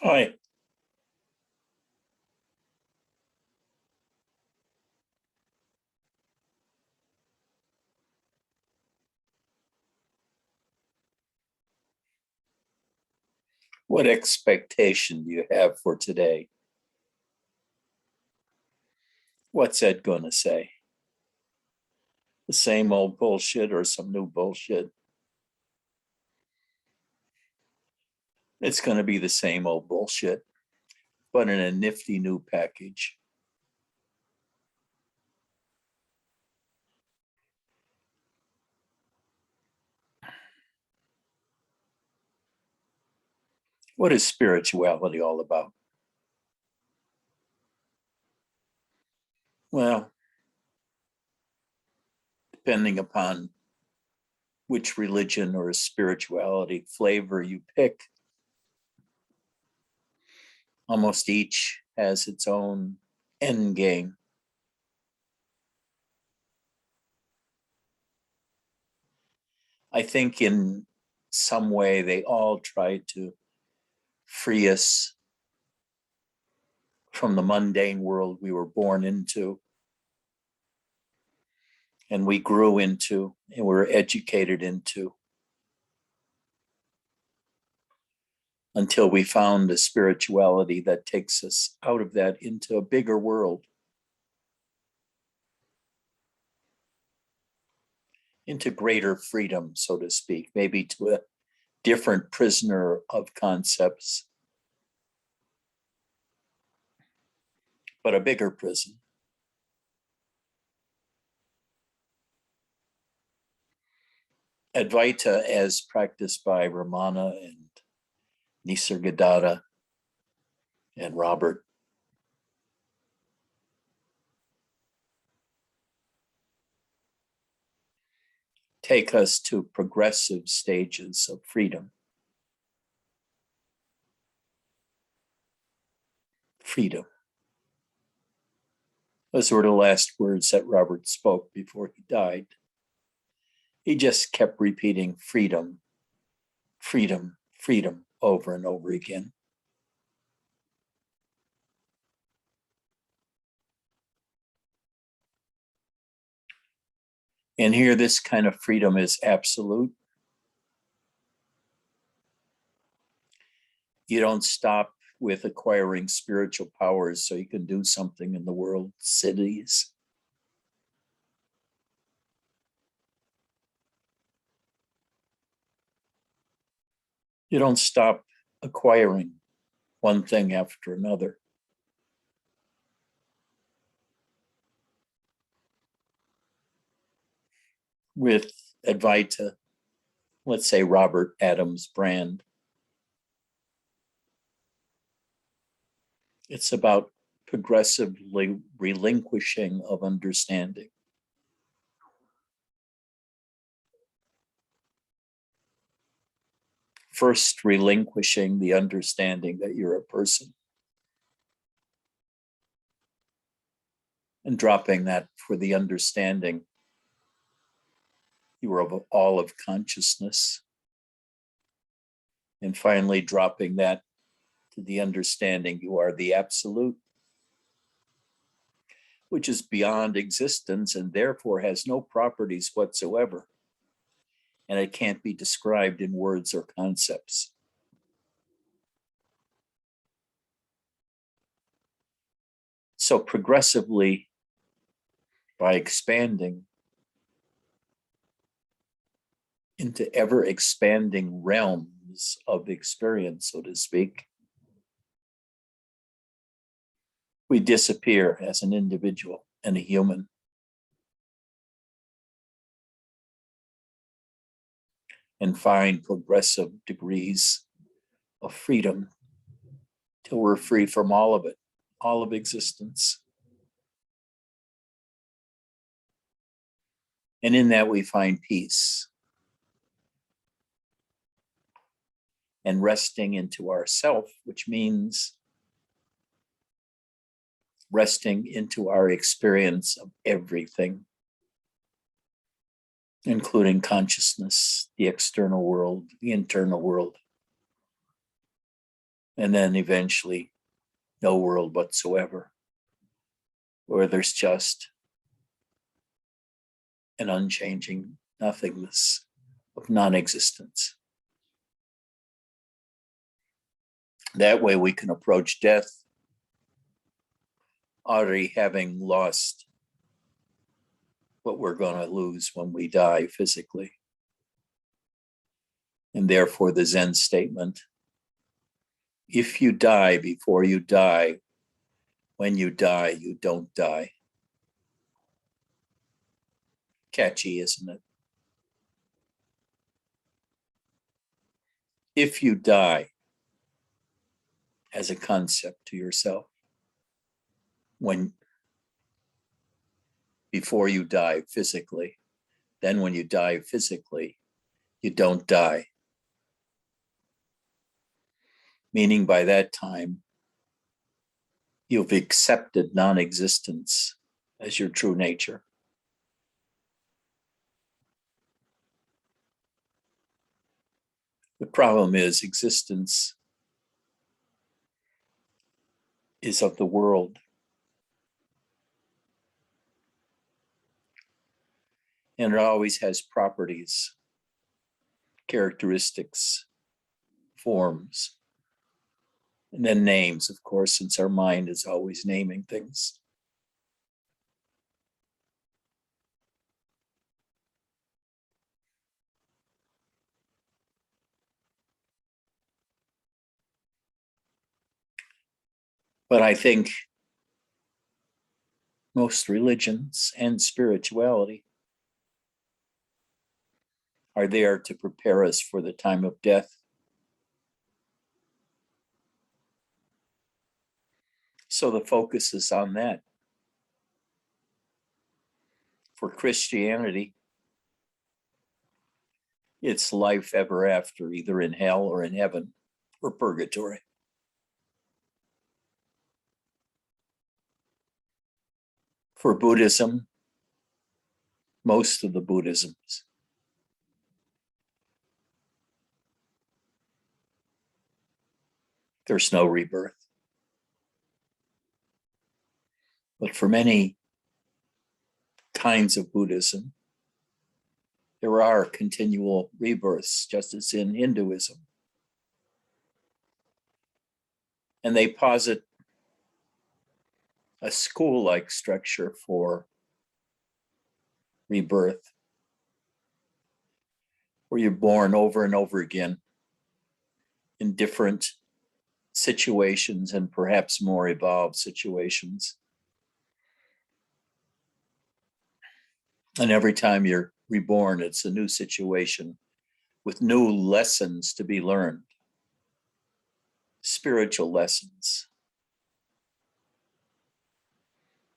Hi. What expectation do you have for today? What's Ed going to say? The same old bullshit or some new bullshit? It's going to be the same old bullshit, but in a nifty new package. What is spirituality all about? Well, depending upon which religion or spirituality flavor you pick, almost each has its own end game. I think in some way they all try to free us from the mundane world we were born into and we grew into and we were educated into until we found a spirituality that takes us out of that into a bigger world, into greater freedom, so to speak, maybe to a different prisoner of concepts, but a bigger prison. Advaita, as practiced by Ramana and Nisargadatta and Robert, take us to progressive stages of freedom. Freedom. Those were the last words that Robert spoke before he died. He just kept repeating freedom, freedom, freedom over and over again. And here, this kind of freedom is absolute. You don't stop with acquiring spiritual powers so you can do something in the world, cities. You don't stop acquiring one thing after another. With Advaita, let's say Robert Adams Brand, it's about progressively relinquishing of understanding. First, relinquishing the understanding that you're a person and dropping that for the understanding you are of all of consciousness. And finally, dropping that to the understanding you are the absolute, which is beyond existence and therefore has no properties whatsoever. And it can't be described in words or concepts. So progressively, by expanding into ever expanding realms of experience, so to speak, we disappear as an individual and a human. And find progressive degrees of freedom till we're free from all of it, all of existence. And in that we find peace and resting into ourself, which means resting into our experience of everything, including consciousness, the external world, the internal world. and then eventually no world whatsoever, where there's just an unchanging nothingness of non-existence. That way we can approach death already having lost what we're going to lose when we die physically. And therefore the Zen statement, if you die before you die, when you die, you don't die. Catchy, isn't it? If you die as a concept to yourself, before you die physically, then when you die physically, you don't die. Meaning by that time, you've accepted non-existence as your true nature. The problem is existence is of the world. And it always has properties, characteristics, forms, and then names, of course, since our mind is always naming things. But I think most religions and spirituality are there to prepare us for the time of death. So the focus is on that. For Christianity, it's life ever after, either in hell or in heaven or purgatory. For Buddhism, most of the Buddhisms, there's no rebirth. But for many kinds of Buddhism, there are continual rebirths, just as in Hinduism. And they posit a school-like structure for rebirth, where you're born over and over again in different situations and perhaps more evolved situations. And every time you're reborn, it's a new situation with new lessons to be learned, spiritual lessons.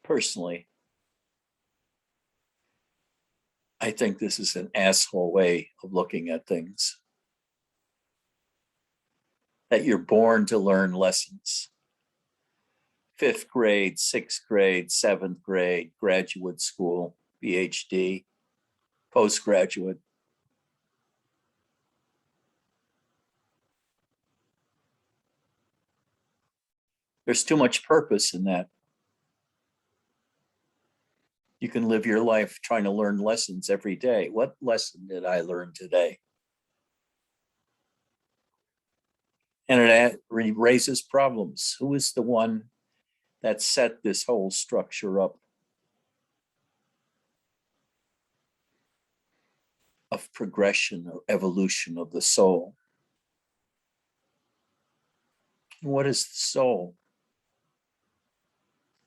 Personally, I think this is an asshole way of looking at things. That you're born to learn lessons. 5th grade, 6th grade, 7th grade, graduate school, PhD, postgraduate. There's too much purpose in that. You can live your life trying to learn lessons every day. What lesson did I learn today? And it raises problems. Who is the one that set this whole structure up of progression or evolution of the soul? What is the soul?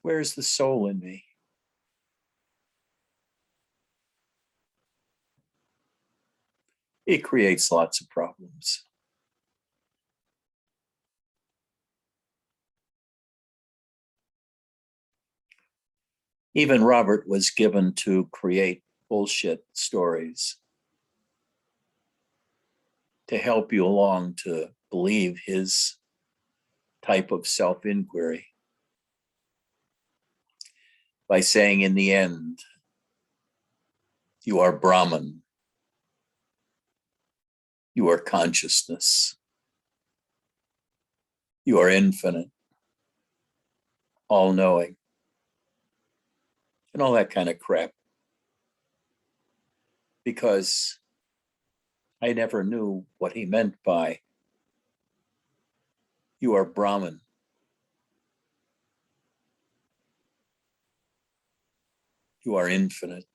Where is the soul in me? It creates lots of problems. Even Robert was given to create bullshit stories to help you along to believe his type of self-inquiry by saying, in the end, you are Brahman. You are consciousness. You are infinite, all knowing, and all that kind of crap. Because I never knew what he meant by you are Brahman. You are infinite,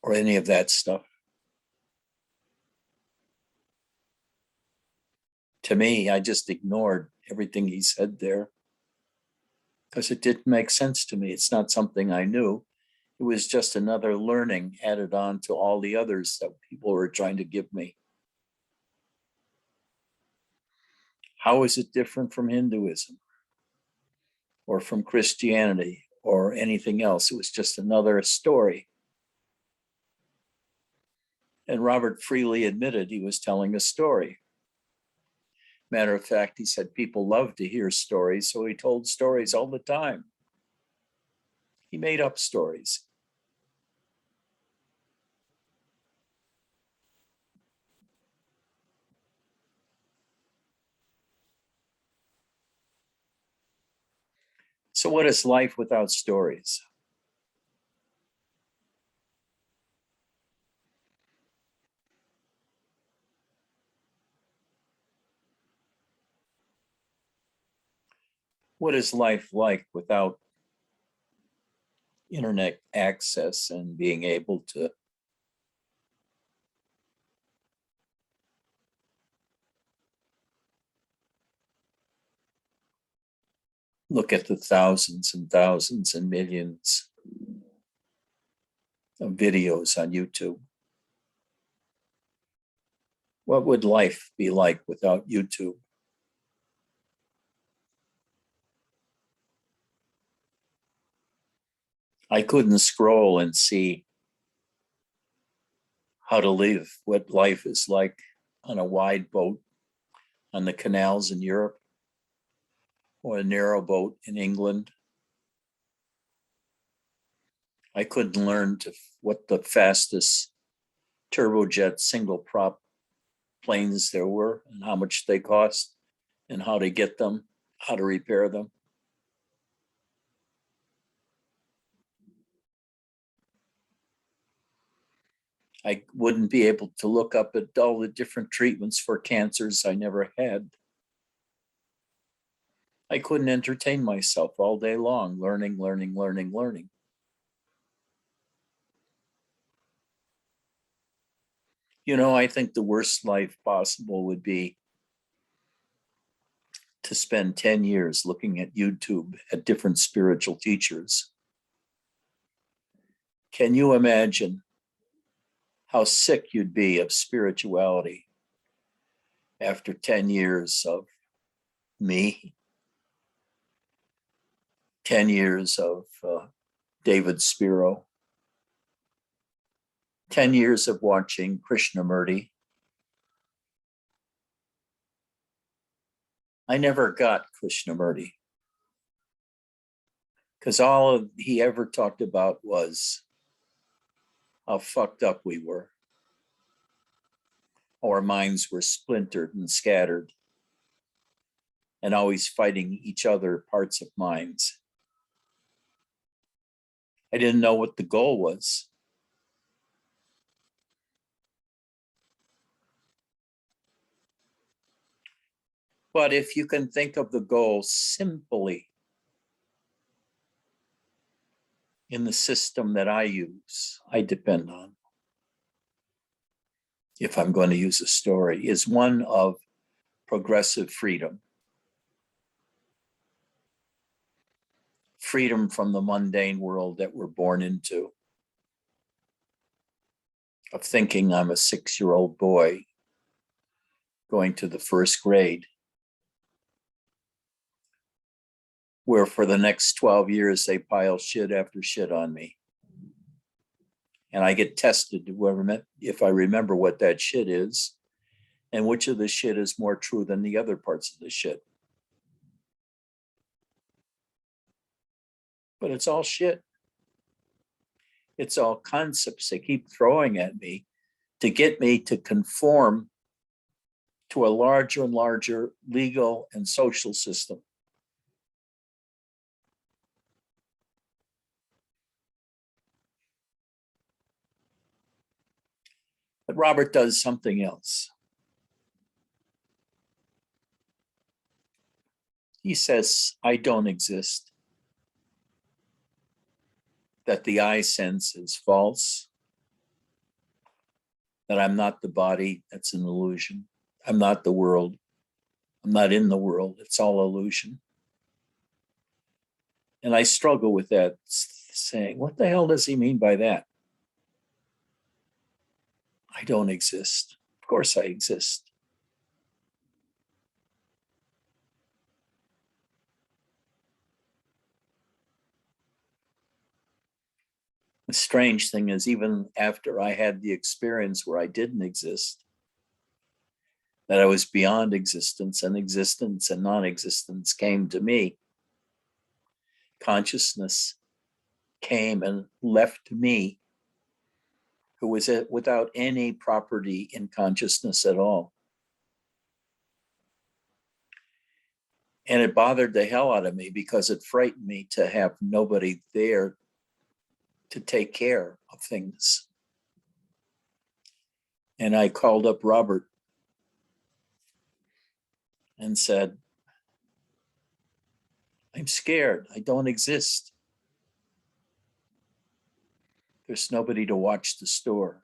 or any of that stuff. To me, I just ignored everything he said there because it didn't make sense to me. It's not something I knew. It was just another learning added on to all the others that people were trying to give me. How is it different from Hinduism or from Christianity or anything else? It was just another story. And Robert freely admitted he was telling a story. Matter of fact, he said people love to hear stories, so he told stories all the time. He made up stories. So what is life without stories? What is life like without internet access and being able to look at the thousands and thousands and millions of videos on YouTube? What would life be like without YouTube? I couldn't scroll and see how to live, what life is like on a wide boat on the canals in Europe or a narrow boat in England. I couldn't learn to what the fastest turbojet single prop planes there were and how much they cost and how to get them, how to repair them. I wouldn't be able to look up at all the different treatments for cancers I never had. I couldn't entertain myself all day long, learning, learning, learning, learning. You know, I think the worst life possible would be to spend 10 years looking at YouTube at different spiritual teachers. Can you imagine how sick you'd be of spirituality after 10 years of me, 10 years of David Spiro, 10 years of watching Krishnamurti? I never got Krishnamurti because all he ever talked about was how fucked up we were. Our minds were splintered and scattered and always fighting each other parts of minds. I didn't know what the goal was. But if you can think of the goal simply in the system that I use, I depend on, if I'm going to use a story, is one of progressive freedom. Freedom from the mundane world that we're born into, of thinking I'm a 6-year-old boy going to the first grade, where for the next 12 years they pile shit after shit on me. And I get tested if I remember what that shit is and which of the shit is more true than the other parts of the shit. But it's all shit. It's all concepts they keep throwing at me to get me to conform to a larger and larger legal and social system. But Robert does something else. He says, I don't exist, that the I sense is false, that I'm not the body, that's an illusion. I'm not the world. I'm not in the world. It's all illusion. And I struggle with that, saying, what the hell does he mean by that? I don't exist. Of course I exist. The strange thing is, even after I had the experience where I didn't exist, that I was beyond existence and non-existence came to me. Consciousness came and left me, who was without any property in consciousness at all. And it bothered the hell out of me because it frightened me to have nobody there to take care of things. And I called up Robert and said, I'm scared. I don't exist. There's nobody to watch the store.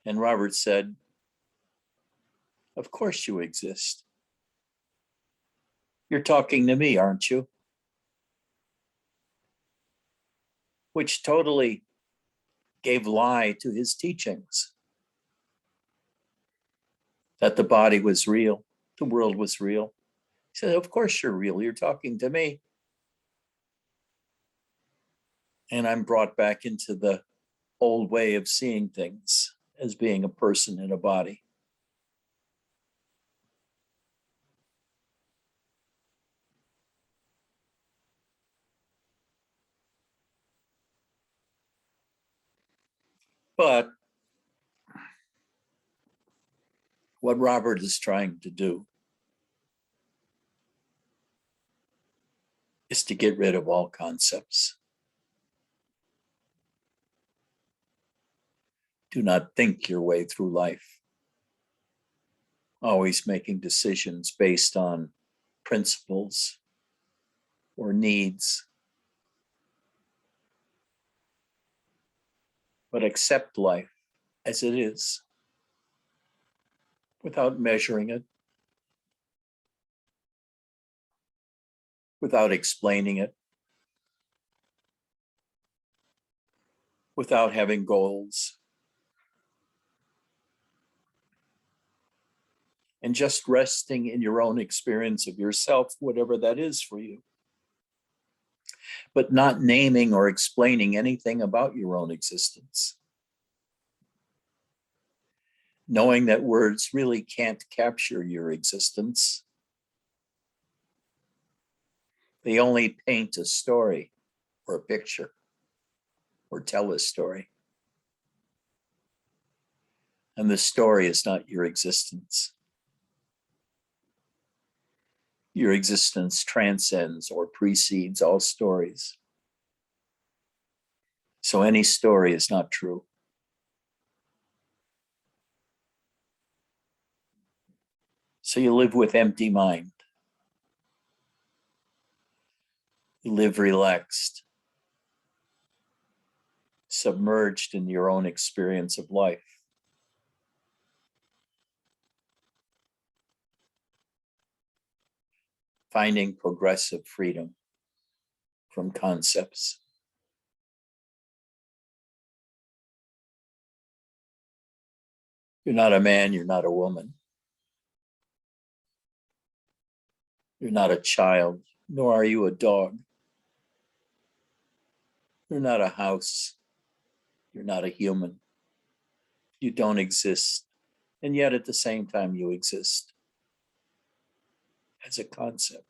And Robert said, of course you exist. You're talking to me, aren't you? Which totally gave lie to his teachings. That the body was real, the world was real. He said, of course you're real, you're talking to me. And I'm brought back into the old way of seeing things as being a person in a body. But what Robert is trying to do is to get rid of all concepts. Do not think your way through life, always making decisions based on principles or needs, but accept life as it is without measuring it, without explaining it, without having goals, and just resting in your own experience of yourself, whatever that is for you, but not naming or explaining anything about your own existence. Knowing that words really can't capture your existence. They only paint a story or a picture or tell a story. And the story is not your existence. Your existence transcends or precedes all stories. So any story is not true. So you live with empty mind. You live relaxed, submerged in your own experience of life. Finding progressive freedom from concepts. You're not a man, you're not a woman. You're not a child, nor are you a dog. You're not a house. You're not a human. You don't exist. And yet at the same time, you exist as a concept.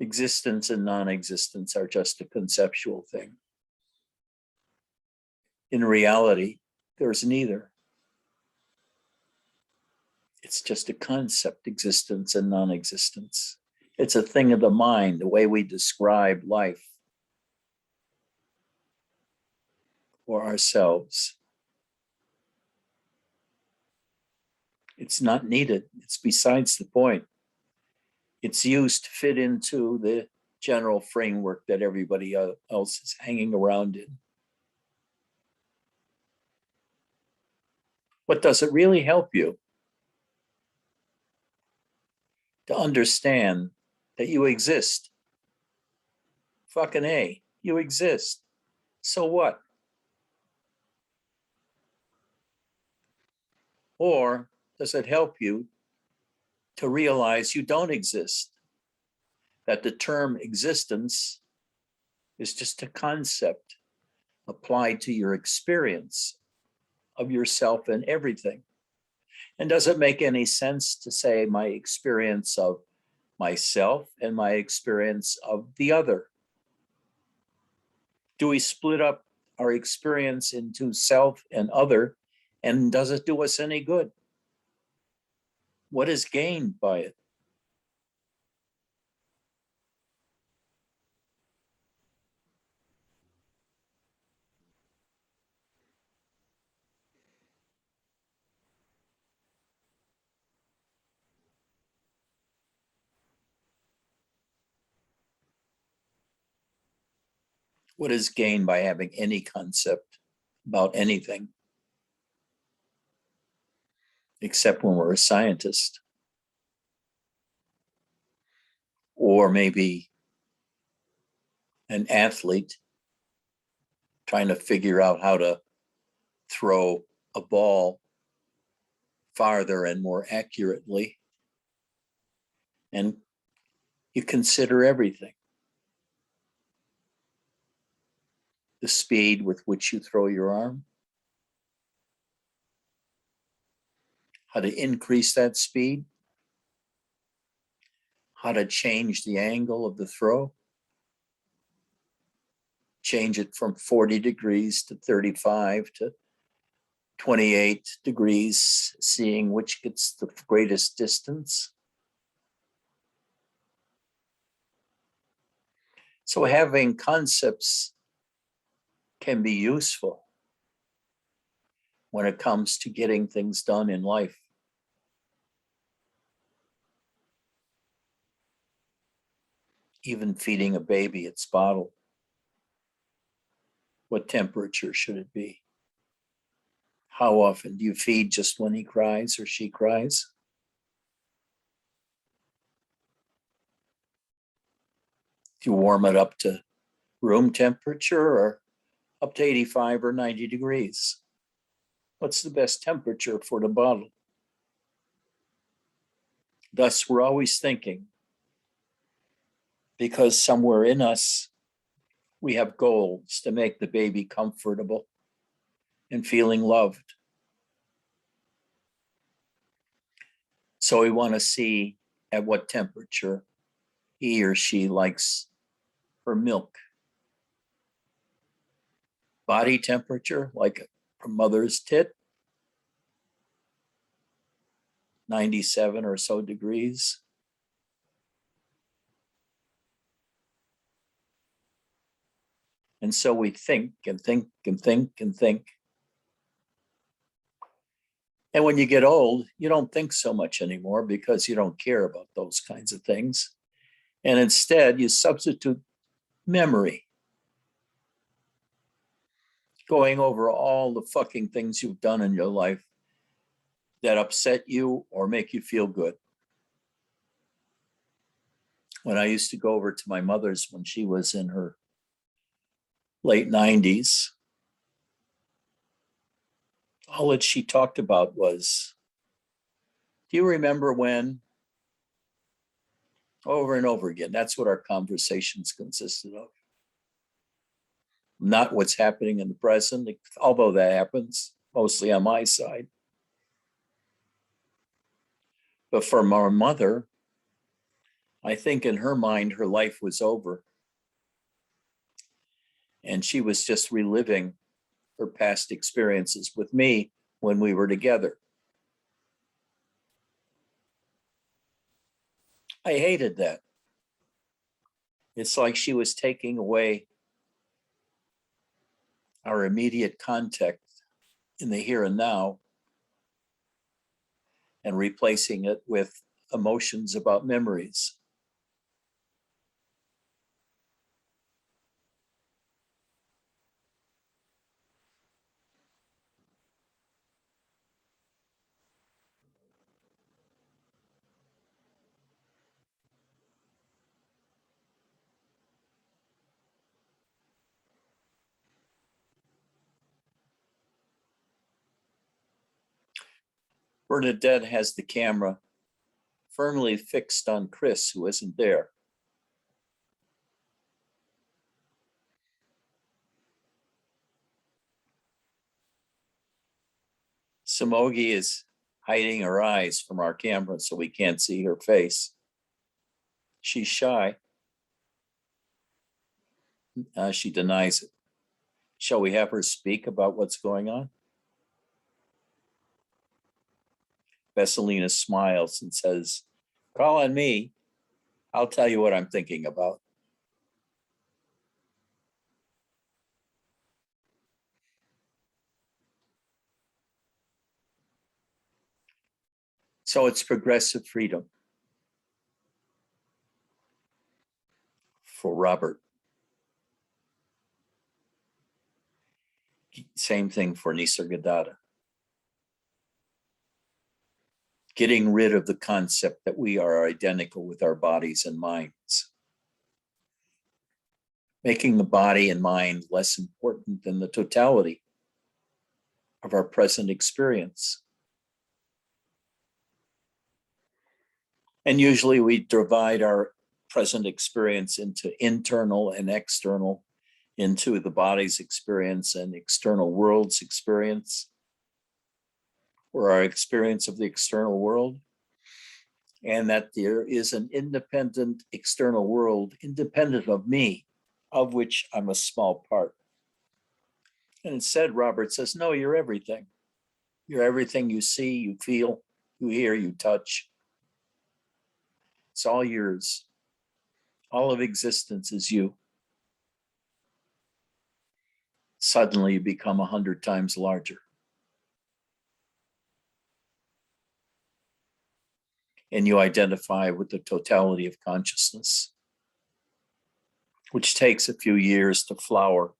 Existence and non-existence are just a conceptual thing. In reality, there's neither. It's just a concept, existence and non-existence. It's a thing of the mind, the way we describe life or ourselves. It's not needed. It's besides the point. It's used to fit into the general framework that everybody else is hanging around in. But does it really help you to understand that you exist? Fucking A, you exist. So what? Or does it help you to realize you don't exist? That the term existence is just a concept applied to your experience of yourself and everything. And does it make any sense to say my experience of myself and my experience of the other? Do we split up our experience into self and other? And does it do us any good? What is gained by it? What is gained by having any concept about anything? Except when we're a scientist. Or maybe an athlete trying to figure out how to throw a ball farther and more accurately. And you consider everything. The speed with which you throw your arm, how to increase that speed, how to change the angle of the throw, change it from 40 degrees to 35 to 28 degrees, seeing which gets the greatest distance. So having concepts can be useful when it comes to getting things done in life. Even feeding a baby its bottle. What temperature should it be? How often? Do you feed just when he cries or she cries? Do you warm it up to room temperature or up to 85 or 90 degrees? What's the best temperature for the bottle? Thus, we're always thinking, because somewhere in us, we have goals to make the baby comfortable and feeling loved. So we want to see at what temperature he or she likes her milk. Body temperature, like a mother's tit, 97 or so degrees. And so we think and think and think and think. And when you get old, you don't think so much anymore because you don't care about those kinds of things. And instead, you substitute memory, going over all the fucking things you've done in your life that upset you or make you feel good. When I used to go over to my mother's when she was in her late 90s, all that she talked about was, do you remember when? Over and over again. That's what our conversations consisted of. Not what's happening in the present, although that happens mostly on my side. But for my mother, I think in her mind, her life was over. And she was just reliving her past experiences with me when we were together. I hated that. It's like she was taking away our immediate contact in the here and now and replacing it with emotions about memories. Bernadette has the camera firmly fixed on Chris, who isn't there. Samogi is hiding her eyes from our camera so we can't see her face. She's shy. She denies it. Shall we have her speak about what's going on? Vesselina smiles and says, call on me. I'll tell you what I'm thinking about. So it's progressive freedom for Robert. Same thing for Nisargadatta. Getting rid of the concept that we are identical with our bodies and minds. Making the body and mind less important than the totality of our present experience. And usually we divide our present experience into internal and external, into the body's experience and external world's experience, or our experience of the external world, and that there is an independent external world, independent of me, of which I'm a small part. And instead, Robert says, no, you're everything. You're everything you see, you feel, you hear, you touch. It's all yours. All of existence is you. Suddenly you become 100 times larger. And you identify with the totality of consciousness, which takes a few years to flower.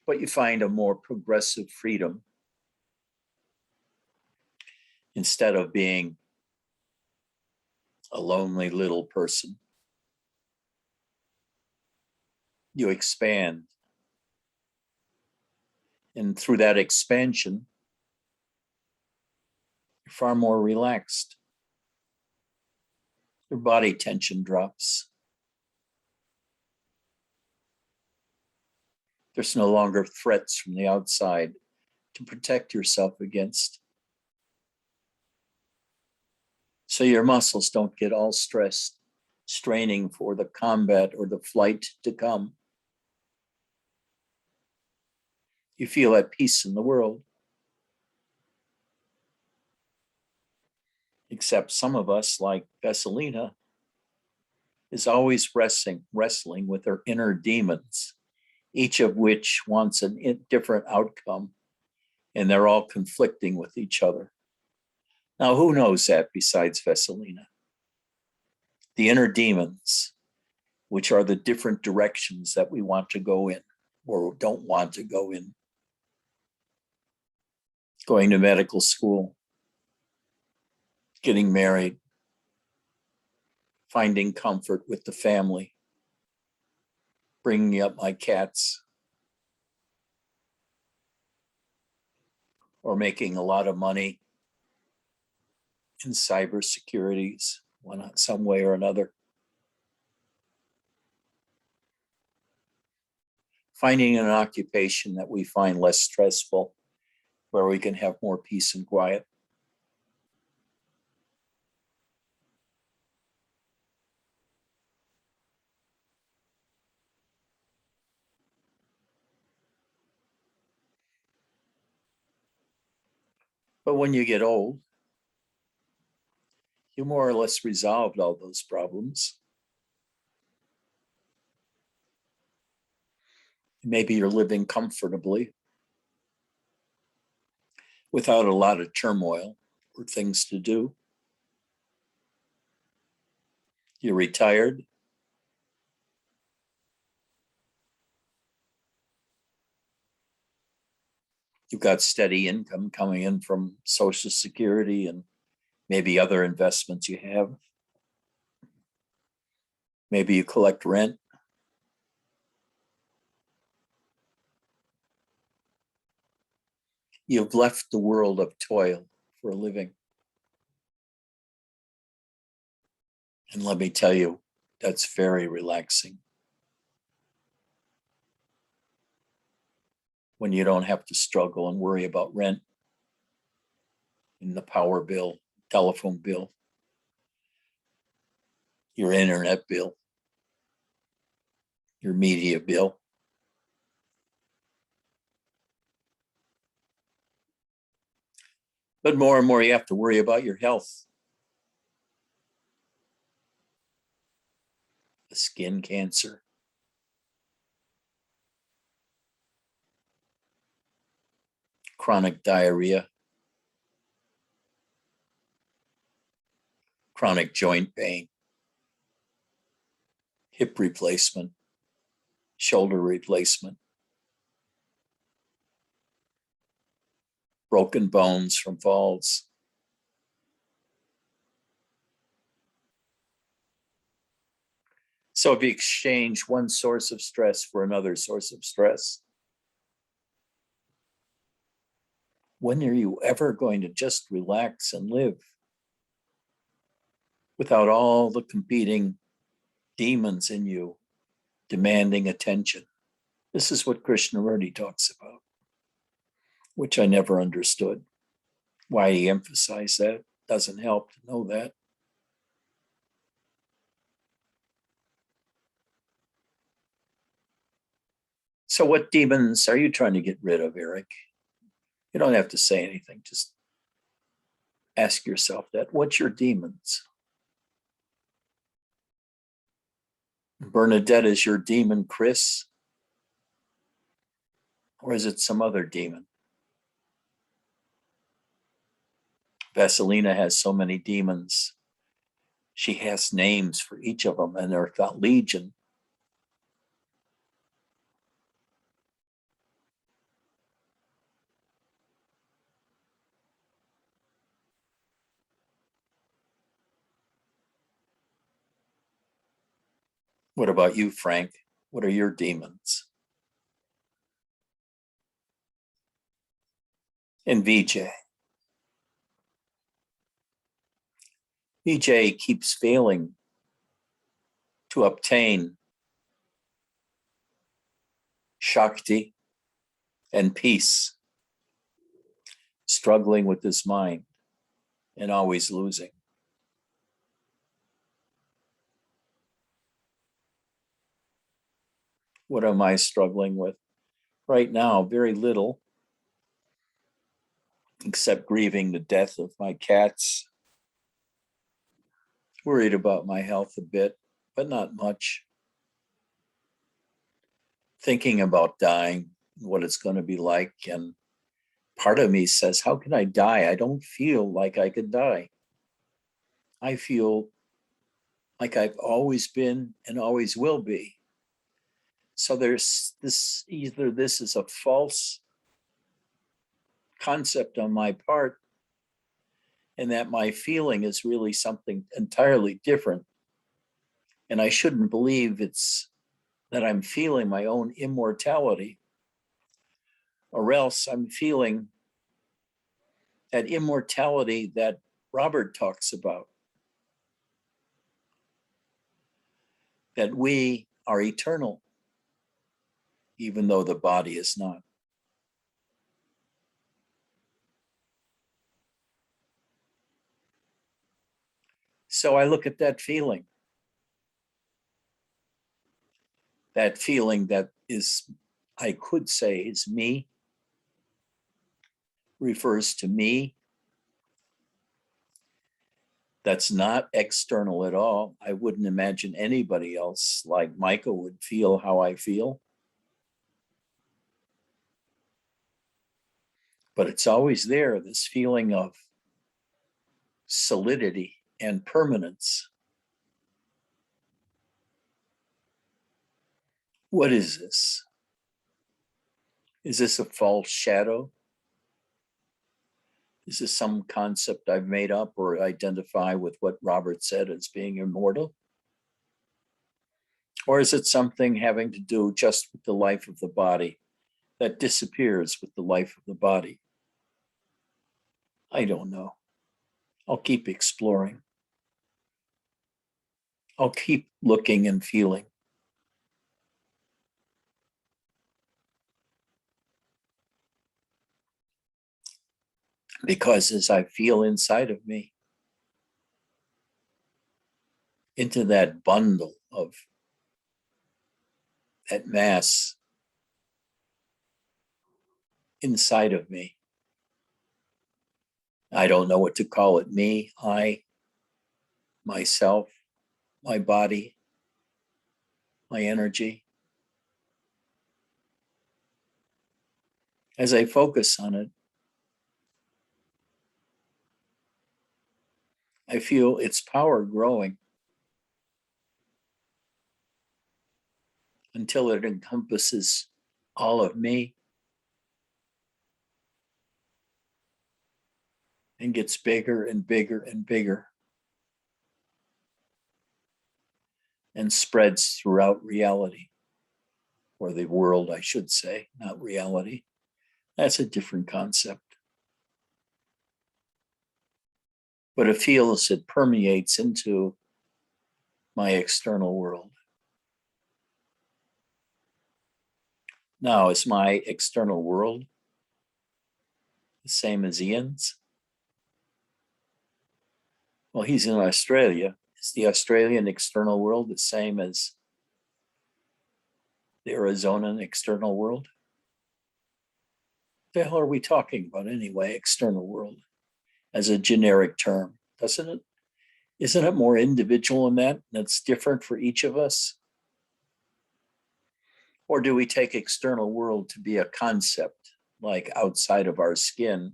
But you find a more progressive freedom instead of being a lonely little person. You expand. And through that expansion, you're far more relaxed. Your body tension drops. There's no longer threats from the outside to protect yourself against. So your muscles don't get all stressed, straining for the combat or the flight to come. You feel at peace in the world. Except some of us, like Vesselina, is always wrestling with her inner demons, each of which wants a different outcome, and they're all conflicting with each other. Now, who knows that besides Vesselina? The inner demons, which are the different directions that we want to go in or don't want to go in. Going to medical school, getting married, finding comfort with the family, bringing up my cats, or making a lot of money in cybersecurities, some way or another. Finding an occupation that we find less stressful, where we can have more peace and quiet. But when you get old, you more or less resolved all those problems. Maybe you're living comfortably without a lot of turmoil or things to do. You're retired. You've got steady income coming in from Social Security and maybe other investments you have. Maybe you collect rent. You've left the world of toil for a living. And let me tell you, that's very relaxing. When you don't have to struggle and worry about rent and the power bill, telephone bill, your internet bill, your media bill. But more and more, you have to worry about your health. The skin cancer, chronic diarrhea, chronic joint pain, hip replacement, shoulder replacement, broken bones from falls. So if you exchange one source of stress for another source of stress, when are you ever going to just relax and live without all the competing demons in you demanding attention? This is what Krishnamurti talks about, which I never understood. Why he emphasized that doesn't help to know that. So what demons are you trying to get rid of, Eric? You don't have to say anything. Just ask yourself that. What's your demons? Bernadette is your demon, Chris? Or is it some other demon? Vasilina has so many demons. She has names for each of them, and they're got legion. What about you, Frank? What are your demons? And VJ. VJ keeps failing to obtain Shakti and peace, struggling with his mind and always losing. What am I struggling with? Right now, very little, except grieving the death of my cats. Worried about my health a bit, but not much. Thinking about dying, what it's going to be like. And part of me says, how can I die? I don't feel like I could die. I feel like I've always been and always will be. So there's this, either this is a false concept on my part, and that my feeling is really something entirely different. And I shouldn't believe it's that I'm feeling my own immortality, or else I'm feeling that immortality that Robert talks about, that we are eternal, even though the body is not. So I look at that feeling that is, I could say, is me, refers to me That's not external at all. I wouldn't imagine anybody else like Michael would feel how I feel. But it's always there, this feeling of solidity and permanence. What is this? Is this a false shadow? Is this some concept I've made up or identify with what Robert said as being immortal? Or is it something having to do just with the life of the body that disappears with the life of the body? I don't know. I'll keep exploring. I'll keep looking and feeling. Because as I feel inside of me, into that bundle of that mass inside of me, I don't know what to call it, me, I, myself, my body, my energy. As I focus on it, I feel its power growing until it encompasses all of me and gets bigger and bigger and bigger and spreads throughout reality, or the world, I should say, not reality. That's a different concept. But it feels it permeates into my external world. Now, is my external world the same as Ian's? Well, he's in Australia. Is the Australian external world the same as the Arizonan external world? What the hell are we talking about anyway, external world, as a generic term, doesn't it? Isn't it more individual in that? That's different for each of us? Or do we take external world to be a concept, like outside of our skin,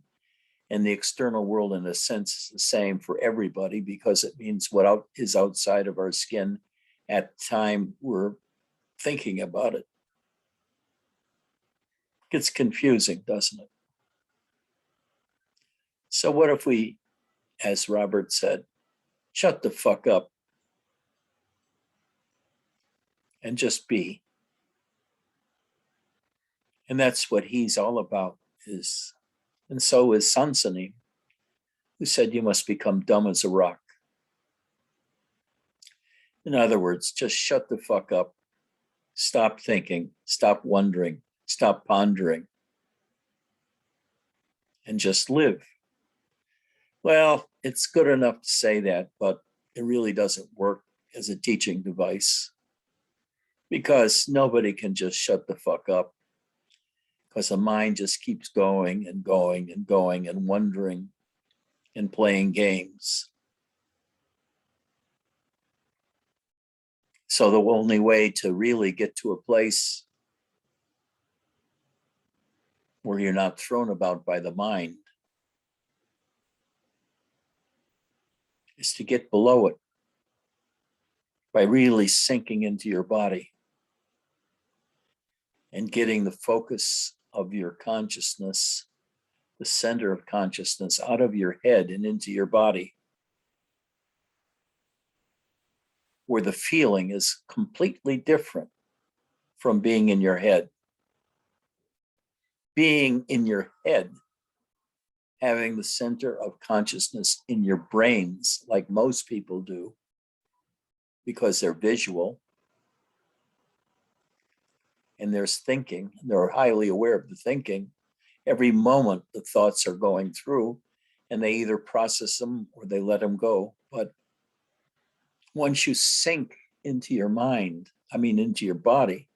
and the external world in a sense is the same for everybody because it means what is outside of our skin at the time we're thinking about it? It gets confusing, doesn't it? So what if we, as Robert said, shut the fuck up and just be? And that's what he's all about, is, and so is Sansanin, who said you must become dumb as a rock. In other words, just shut the fuck up, stop thinking, stop wondering, stop pondering, and just live. Well, it's good enough to say that, but it really doesn't work as a teaching device because nobody can just shut the fuck up, because the mind just keeps going and going and going and wondering and playing games. So the only way to really get to a place where you're not thrown about by the mind is to get below it by really sinking into your body and getting the focus of your consciousness, the center of consciousness, out of your head and into your body, where the feeling is completely different from being in your head. Being in your head, having the center of consciousness in your brains, like most people do, because they're visual and there's thinking, they're highly aware of the thinking. Every moment the thoughts are going through and they either process them or they let them go. But once you sink into your mind, into your body,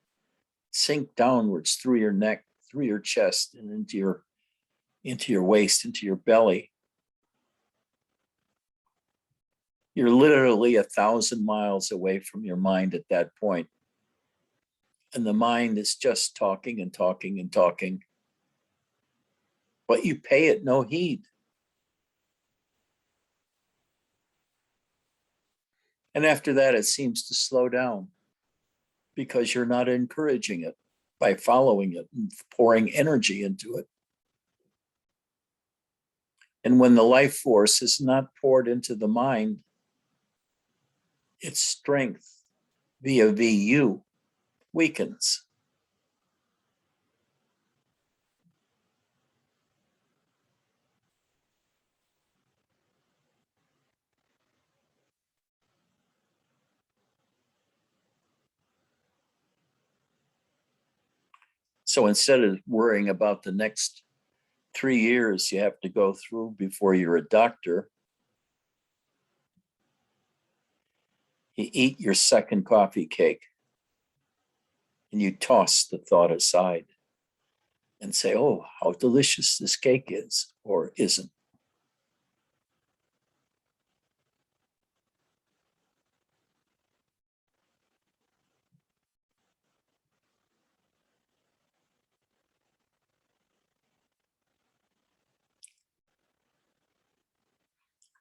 sink downwards through your neck, through your chest, and into your waist, into your belly, You're literally 1,000 miles away from your mind at that point. And the mind is just talking and talking and talking, but you pay it no heed. And after that, it seems to slow down because you're not encouraging it by following it and pouring energy into it. And when the life force is not poured into the mind, its strength via VU weakens. So instead of worrying about the next 3 years you have to go through before you're a doctor, you eat your second coffee cake and you toss the thought aside and say, oh, how delicious this cake is or isn't.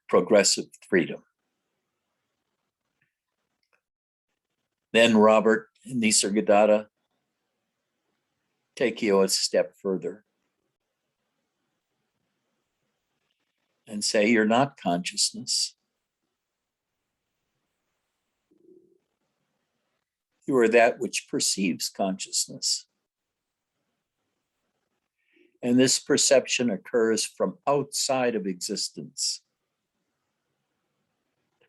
Progressive freedom. Then Robert and Nisargadatta take you a step further and say, you're not consciousness. You are that which perceives consciousness. And this perception occurs from outside of existence,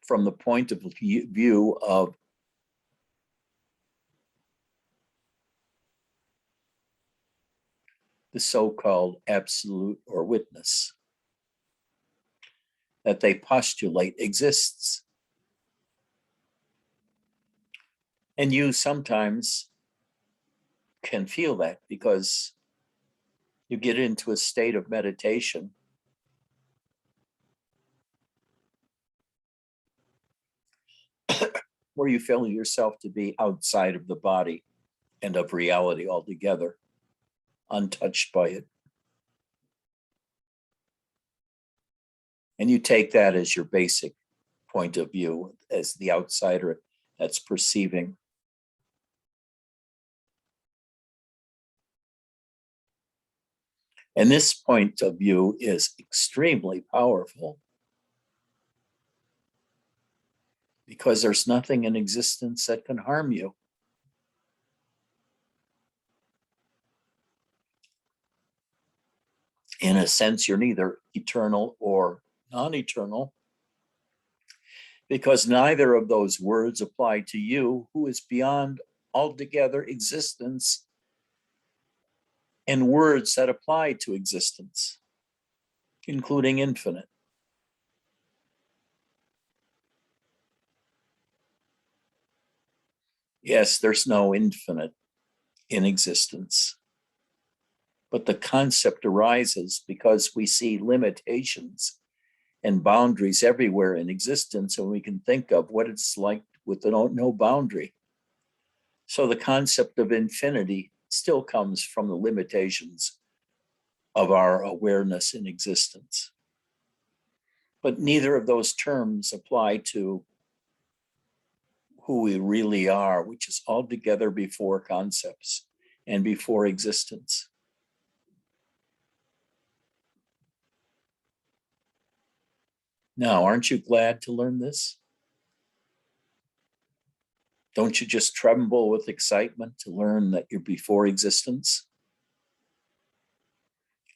from the point of view of the so-called absolute or witness that they postulate exists. And you sometimes can feel that because you get into a state of meditation where you feel yourself to be outside of the body and of reality altogether, untouched by it. And you take that as your basic point of view, as the outsider that's perceiving. And this point of view is extremely powerful because there's nothing in existence that can harm you. In a sense, you're neither eternal or non-eternal, because neither of those words apply to you, who is beyond altogether existence, and words that apply to existence, including infinite. Yes, there's no infinite in existence, but the concept arises because we see limitations and boundaries everywhere in existence, and we can think of what it's like with no boundary. So the concept of infinity still comes from the limitations of our awareness in existence. But neither of those terms apply to who we really are, which is altogether before concepts and before existence. Now, aren't you glad to learn this? Don't you just tremble with excitement to learn that you're before existence?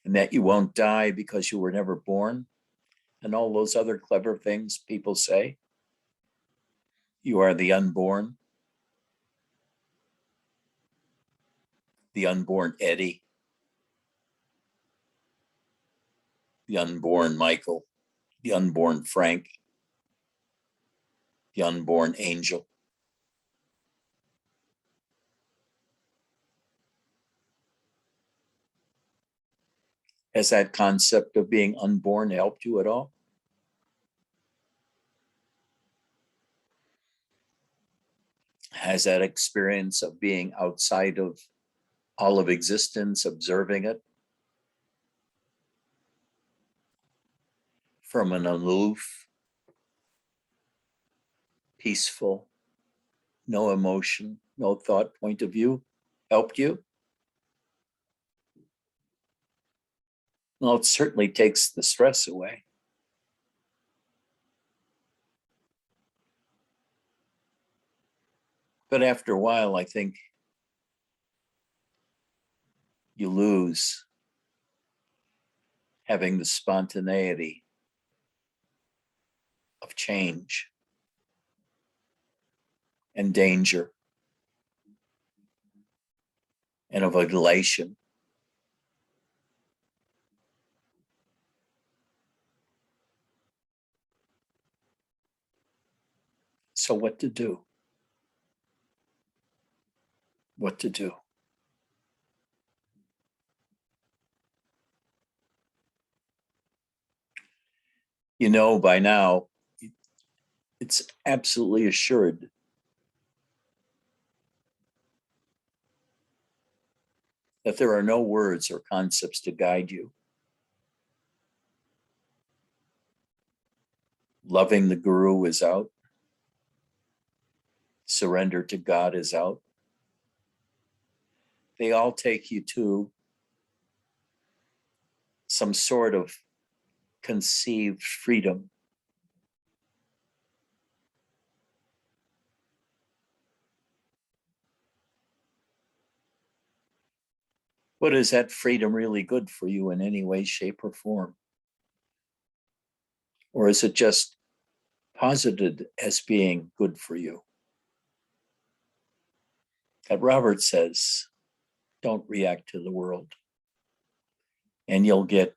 And that you won't die because you were never born? And all those other clever things people say? You are the unborn Eddie, the unborn Michael, the unborn Frank, the unborn Angel. Has that concept of being unborn helped you at all? has that experience of being outside of all of existence, observing it from an aloof, peaceful, no emotion, no thought point of view helped you? Well, it certainly takes the stress away. But after a while, I think you lose having the spontaneity of change and danger and of elation. So what to do? What to do? You know, by now, it's absolutely assured that there are no words or concepts to guide you. Loving the Guru is out. Surrender to God is out. They all take you to some sort of conceived freedom. But is that freedom really good for you in any way, shape, or form? Or is it just posited as being good for you? That Robert says, don't react to the world. And you'll get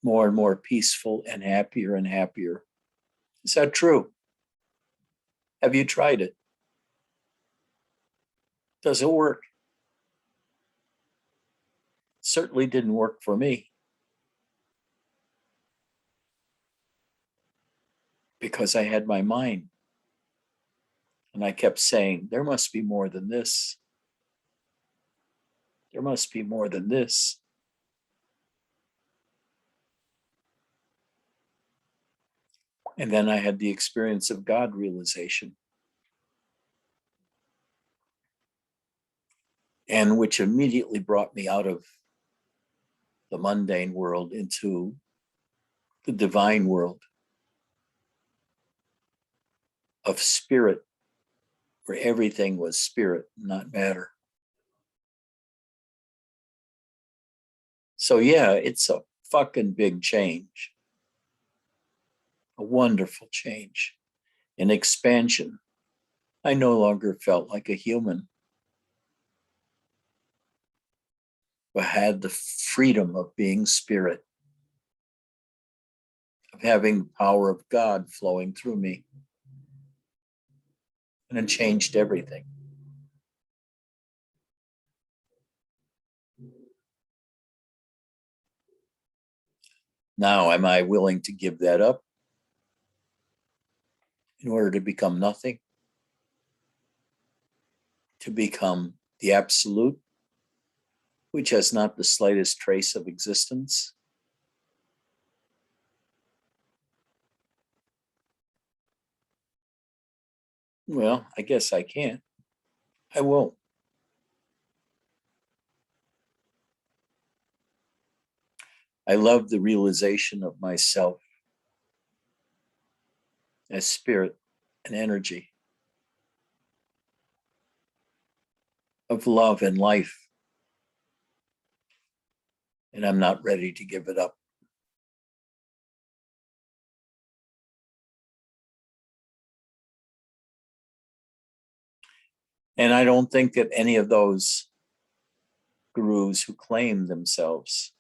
more and more peaceful and happier and happier. Is that true? Have you tried it? Does it work? It certainly didn't work for me. Because I had my mind. And I kept saying, there must be more than this. There must be more than this. And then I had the experience of God realization, and which immediately brought me out of the mundane world into the divine world of spirit, where everything was spirit, not matter. So yeah, it's a fucking big change, a wonderful change, an expansion. I no longer felt like a human, but had the freedom of being spirit, of having the power of God flowing through me. And it changed everything. Now, am I willing to give that up in order to become nothing? To become the absolute, which has not the slightest trace of existence? Well, I guess I can't. I won't. I love the realization of myself as spirit and energy, of love and life. And I'm not ready to give it up. And I don't think that any of those gurus who claim themselves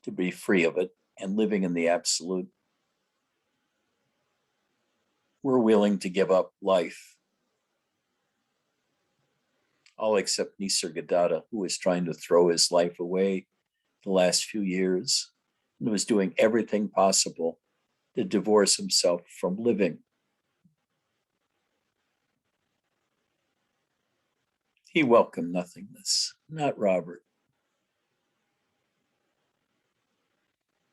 to be free of it and living in the absolute were willing to give up life. All except Nisargadatta, who was trying to throw his life away the last few years and was doing everything possible to divorce himself from living. He welcomed nothingness, not Robert.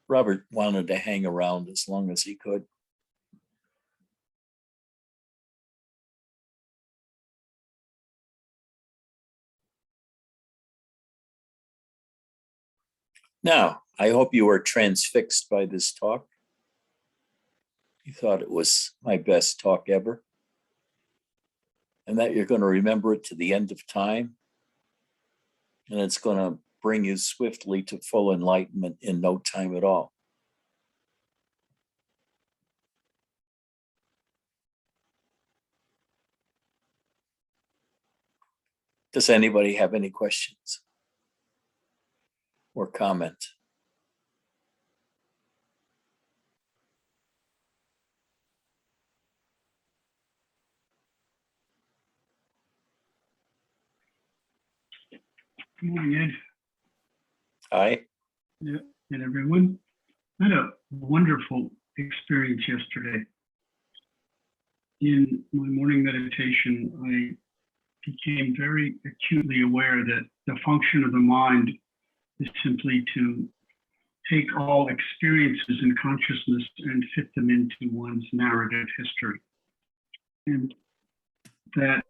Robert wanted to hang around as long as he could. Now, I hope you were transfixed by this talk. You thought it was my best talk ever, and that you're going to remember it to the end of time, and it's going to bring you swiftly to full enlightenment in no time at all. Does anybody have any questions or comment? Good morning, Ed. Hi. Yeah, and everyone. I had a wonderful experience yesterday. In my morning meditation, I became very acutely aware that the function of the mind is simply to take all experiences in consciousness and fit them into one's narrative history. And that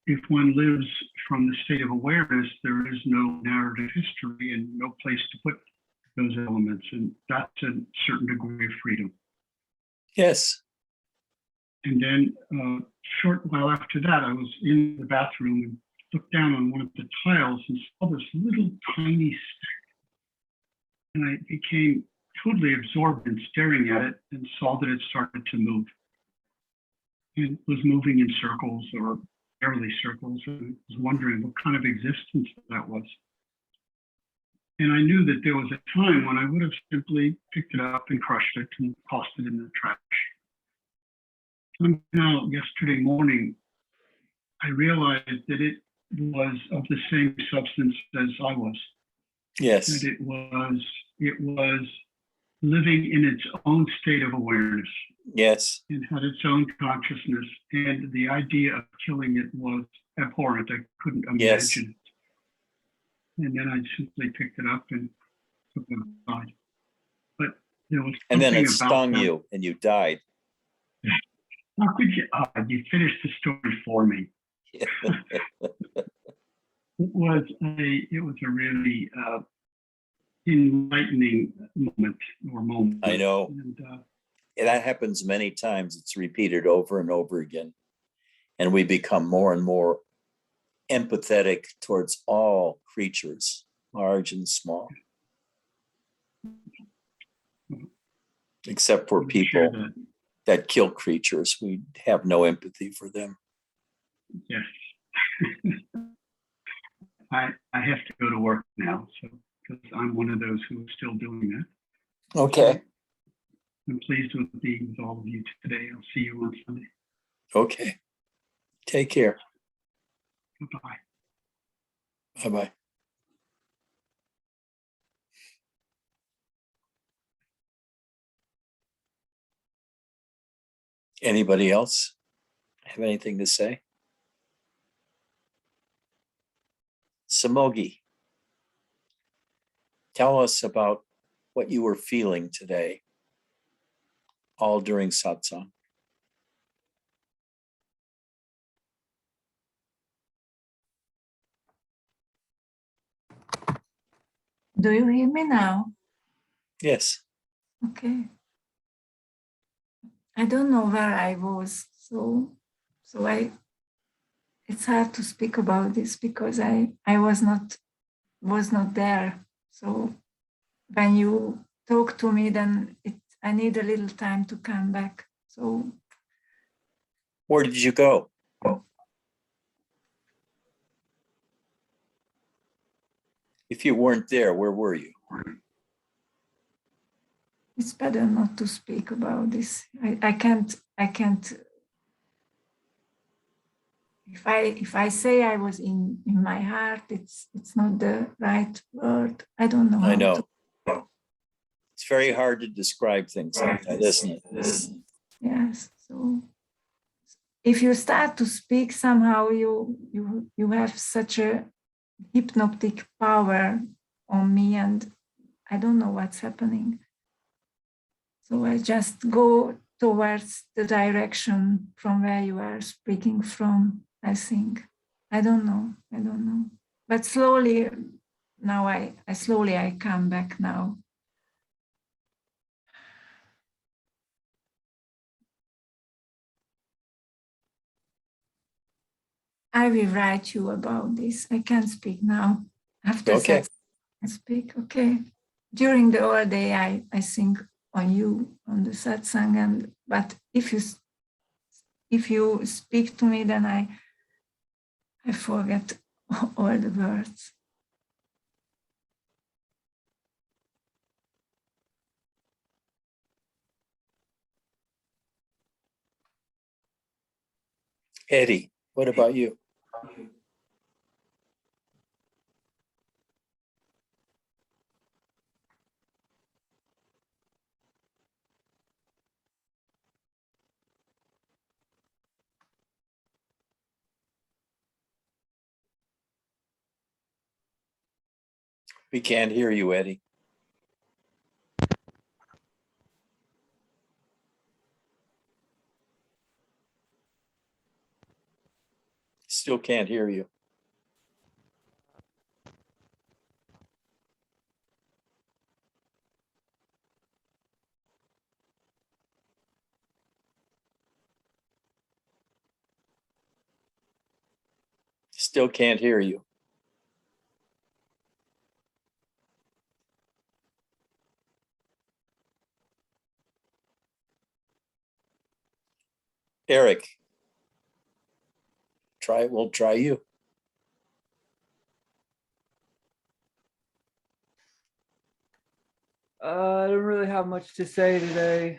if one lives from the state of awareness, there is no narrative history and no place to put those elements. And that's a certain degree of freedom. Yes. And then a short while after that, I was in the bathroom and looked down on one of the tiles and saw this little tiny speck. And I became totally absorbed in staring at it and saw that it started to move. It was moving in circles or barely circles, and I was wondering what kind of existence that was. And I knew that there was a time when I would have simply picked it up and crushed it and tossed it in the trash. Somehow, yesterday morning, I realized that it was of the same substance as I was. Yes. That it was living in its own state of awareness. Yes. It had its own consciousness, and the idea of killing it was abhorrent. I couldn't imagine it. And then I simply picked it up and took it aside. But there was And then it about stung that. you and you died. How could you? You finished the story for me. It was a really enlightening moment. I know. And, that happens many times. It's repeated over and over again. And we become more and more empathetic towards all creatures, large and small. Except for people that kill creatures. We have no empathy for them. Yes. I have to go to work now, so because I'm one of those who is still doing that. Okay. I'm pleased with being with all of you today. I'll see you on Sunday. Okay. Take care. Bye-bye. Bye-bye. Anybody else have anything to say? Samogi, tell us about what you were feeling today, all during satsang. Do you hear me now? Yes. Okay. I don't know where I was, so it's hard to speak about this because I was not there. So when you talk to me, then I need a little time to come back. So where did you go? If you weren't there, where were you? It's better not to speak about this. I can't. If I say I was in my heart, it's not the right word. I don't know. I know. It's very hard to describe things like that, isn't it? Yes. So if you start to speak, somehow you have such a hypnotic power on me, and I don't know what's happening. So I just go towards the direction from where you are speaking from, I think. I don't know. But slowly, now I come back now. I will write you about this. I can't speak now. After Okay. that, I speak. Okay. During the whole day, I think on you, on the satsang, but if you speak to me, then I forget all the words. Eddie, what about you? We can't hear you, Eddie. Still can't hear you. Still can't hear you. Eric, we'll try you. I don't really have much to say today.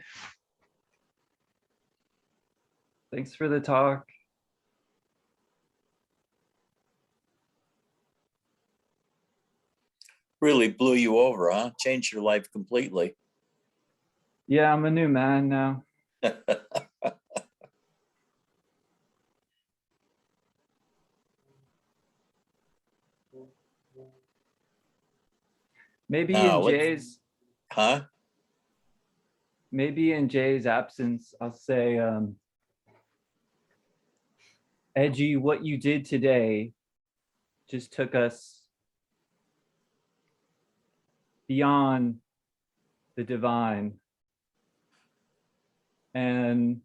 Thanks for the talk. Really blew you over, huh? Changed your life completely. Yeah, I'm a new man now. Maybe Now, in Jay's Huh? maybe in Jay's absence, I'll say, Edgy, what you did today just took us beyond the divine. And